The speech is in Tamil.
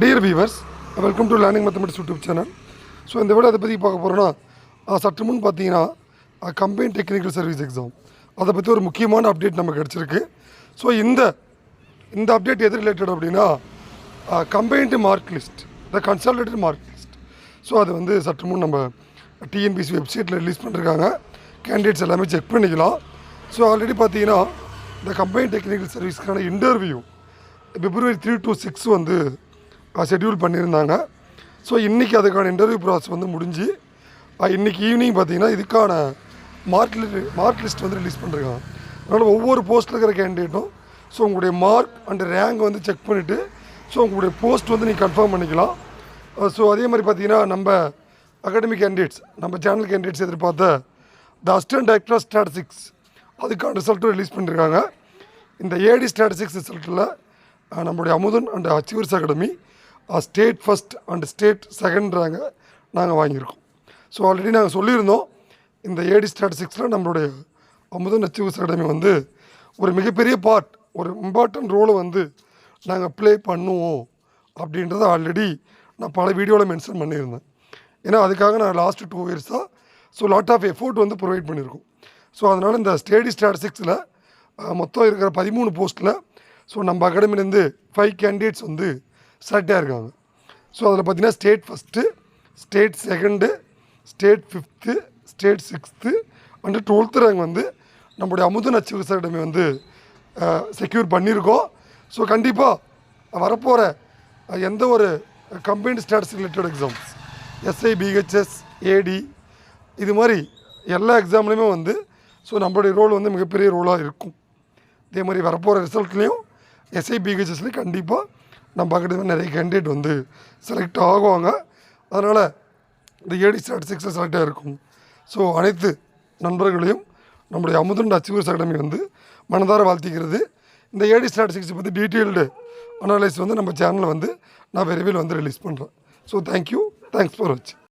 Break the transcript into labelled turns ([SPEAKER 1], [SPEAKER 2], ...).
[SPEAKER 1] Dear viewers, welcome to Learning Mathematics YouTube channel. So இந்த விட அதை பற்றி பார்க்க போகிறோன்னா சற்று முன் பார்த்தீங்கன்னா கம்பைன் டெக்னிக்கல் சர்வீஸ் எக்ஸாம் அதை பற்றி ஒரு முக்கியமான அப்டேட் நமக்கு கிடச்சிருக்கு. ஸோ இந்த அப்டேட் எது ரிலேட்டட் அப்படின்னா கம்பைன்டு மார்க் லிஸ்ட், த கன்சாலிடேட்டட் மார்க் லிஸ்ட். ஸோ அது வந்து சற்று முன் நம்ம டிஎன்பிசி வெப்சைட்டில் ரிலீஸ் பண்ணிருக்காங்க. கேண்டிடேட்ஸ் எல்லாமே செக் பண்ணிக்கலாம். ஸோ ஆல்ரெடி பார்த்தீங்கன்னா இந்த கம்பைன் டெக்னிக்கல் சர்வீஸ்க்கான இன்டர்வியூ February 3 to 6 வந்து ஷெட்யூல் பண்ணியிருந்தாங்க. ஸோ இன்றைக்கி அதுக்கான இன்டர்வியூ ப்ராசஸ் வந்து முடிஞ்சு இன்றைக்கி ஈவினிங் பார்த்திங்கன்னா இதுக்கான மார்க் லிஸ்ட் வந்து ரிலீஸ் பண்ணிருக்காங்க. அதனால் ஒவ்வொரு போஸ்ட்டில் இருக்கிற கேண்டிடேட்டும் ஸோ உங்களுடைய மார்க் அண்ட் ரேங்க் வந்து செக் பண்ணிவிட்டு ஸோ உங்களுடைய போஸ்ட் வந்து நீங்கள் கன்ஃபார்ம் பண்ணிக்கலாம். ஸோ அதே மாதிரி பார்த்திங்கன்னா நம்ம அகாடமிக் கேண்டிடேட்ஸ், நம்ம சேனல் கேண்டிடேட்ஸ் எதிர்பார்த்த the assistant director of statistics அதுக்கான ரிசல்ட்டும் ரிலீஸ் பண்ணியிருக்காங்க. இந்த ஏடி ஸ்டாட்டிஸ்டிக்ஸ் ரிசல்ட்டில் நம்மளுடைய Amudhan and achievers academy state first and state second ரேங்கை நாங்கள் வாங்கியிருக்கோம். ஸோ ஆல்ரெடி நாங்கள் சொல்லியிருந்தோம் இந்த ஏடி ஸ்டாட்டிஸ்டிக்ஸில் நம்மளுடைய அமுதன் அச்சீவர்ஸ் அகாடமி வந்து ஒரு மிகப்பெரிய பார்ட், ஒரு இம்பார்ட்டன்ட் ரோலை வந்து நாங்கள் ப்ளே பண்ணுவோம் அப்படின்றத ஆல்ரெடி நான் பல வீடியோவில் மென்ஷன் பண்ணியிருந்தேன். ஏன்னா அதுக்காக நான் லாஸ்ட்டு 2 இயர்ஸாக ஸோ லாட் ஆஃப் எஃபோர்ட் வந்து ப்ரொவைட் பண்ணியிருக்கோம். ஸோ அதனால் இந்த ஸ்டேடி ஸ்டாட்டிஸ்டிக்ஸில் மொத்தம் இருக்கிற 13 போஸ்ட்டில் ஸோ நம்ம அகாடமிலேருந்து 5 கேண்டிடேட்ஸ் வந்து செலக்டாக இருக்காங்க. ஸோ அதில் பார்த்திங்கன்னா state first, state second, state 5th, state 6th and 12th rank வந்து நம்மளுடைய அமுதன் அச்சீவர்ஸ் அகாடமி வந்து செக்யூர் பண்ணியிருக்கோம். ஸோ கண்டிப்பாக வரப்போகிற எந்த ஒரு combined statistics related exams, SI, PHS, AD இது மாதிரி எல்லா எக்ஸாம்லேயுமே வந்து ஸோ நம்மளுடைய ரோல் வந்து மிகப்பெரிய ரோலாக இருக்கும். இதே மாதிரி வரப்போகிற ரிசல்ட்லேயும் எஸ்ஐ, பிஹெச்எஸ்லேயும் கண்டிப்பாக நம்ம அகாடமி நிறைய கேண்டிடேட் வந்து செலக்ட் ஆகுவாங்க. அதனால் இந்த ஏடி ஸ்டாட்டிஸ்டிக்ஸில் செலக்ட் ஆகிருக்கும். ஸோ அனைத்து நண்பர்களையும் நம்முடைய அமுதன் அச்சீவர்ஸ் அகாடமி வந்து மனதார வாழ்த்திக்கிறது. இந்த ஏடி ஸ்டாட்டிஸ்டிக்ஸை பற்றி டீட்டெயில்டு அனலைஸ் வந்து நம்ம சேனலில் வந்து நான் விரைவில் வந்து ரிலீஸ் பண்ணுறேன். ஸோ தேங்க்யூ, தேங்க்ஸ் ஃபார் வாட்சிங்.